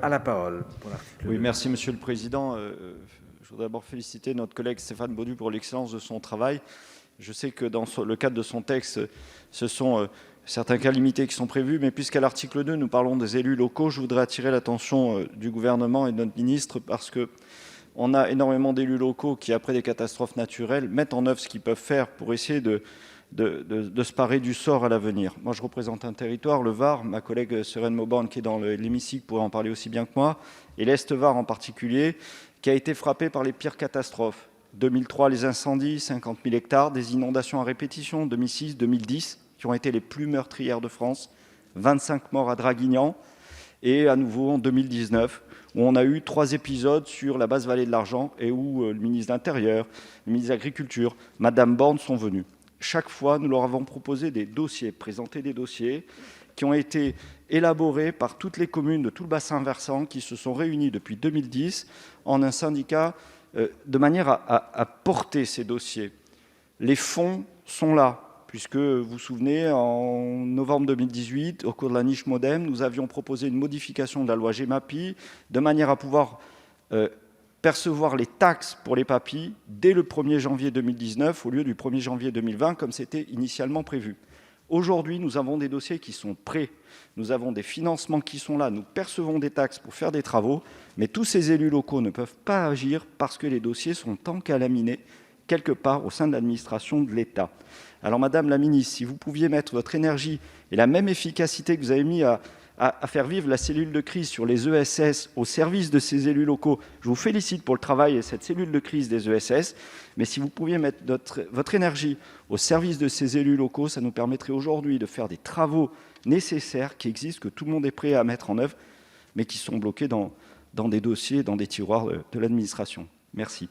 a la parole pour l'article. Oui, merci Monsieur le Président. Je voudrais d'abord féliciter notre collègue Stéphane Baudu pour l'excellence de son travail. Je sais que dans le cadre de son texte, ce sont certains cas limités qui sont prévus, mais puisqu'à l'article 2, nous parlons des élus locaux, je voudrais attirer l'attention du gouvernement et de notre ministre parce qu'on a énormément d'élus locaux qui, après des catastrophes naturelles, mettent en œuvre ce qu'ils peuvent faire pour essayer de se parer du sort à l'avenir. Moi, je représente un territoire, le Var, ma collègue Sereine Mauborgne, qui est dans l'hémicycle, pourrait en parler aussi bien que moi, et l'Est Var en particulier, qui a été frappé par les pires catastrophes. 2003, les incendies, 50 000 hectares, des inondations à répétition, 2006, 2010, qui ont été les plus meurtrières de France, 25 morts à Draguignan, et à nouveau en 2019, où on a eu 3 épisodes sur la basse vallée de l'Argent, et où le ministre de l'Intérieur, le ministre de l'Agriculture, Madame Borne sont venus. Chaque fois, nous leur avons proposé des dossiers, présenté des dossiers qui ont été élaborés par toutes les communes de tout le bassin versant qui se sont réunies depuis 2010 en un syndicat de manière à porter ces dossiers. Les fonds sont là, puisque vous vous souvenez, en novembre 2018, au cours de la niche Modem, nous avions proposé une modification de la loi GEMAPI de manière à pouvoir percevoir les taxes pour les papilles dès le 1er janvier 2019 au lieu du 1er janvier 2020 comme c'était initialement prévu. Aujourd'hui, nous avons des dossiers qui sont prêts, nous avons des financements qui sont là, nous percevons des taxes pour faire des travaux, mais tous ces élus locaux ne peuvent pas agir parce que les dossiers sont encalaminés quelque part au sein de l'administration de l'État. Alors, Madame la Ministre, si vous pouviez mettre votre énergie et la même efficacité que vous avez mis à faire vivre la cellule de crise sur les ESS au service de ces élus locaux. Je vous félicite pour le travail et cette cellule de crise des ESS, mais si vous pouviez mettre votre énergie au service de ces élus locaux, ça nous permettrait aujourd'hui de faire des travaux nécessaires qui existent, que tout le monde est prêt à mettre en œuvre, mais qui sont bloqués dans des dossiers, dans des tiroirs de l'administration. Merci.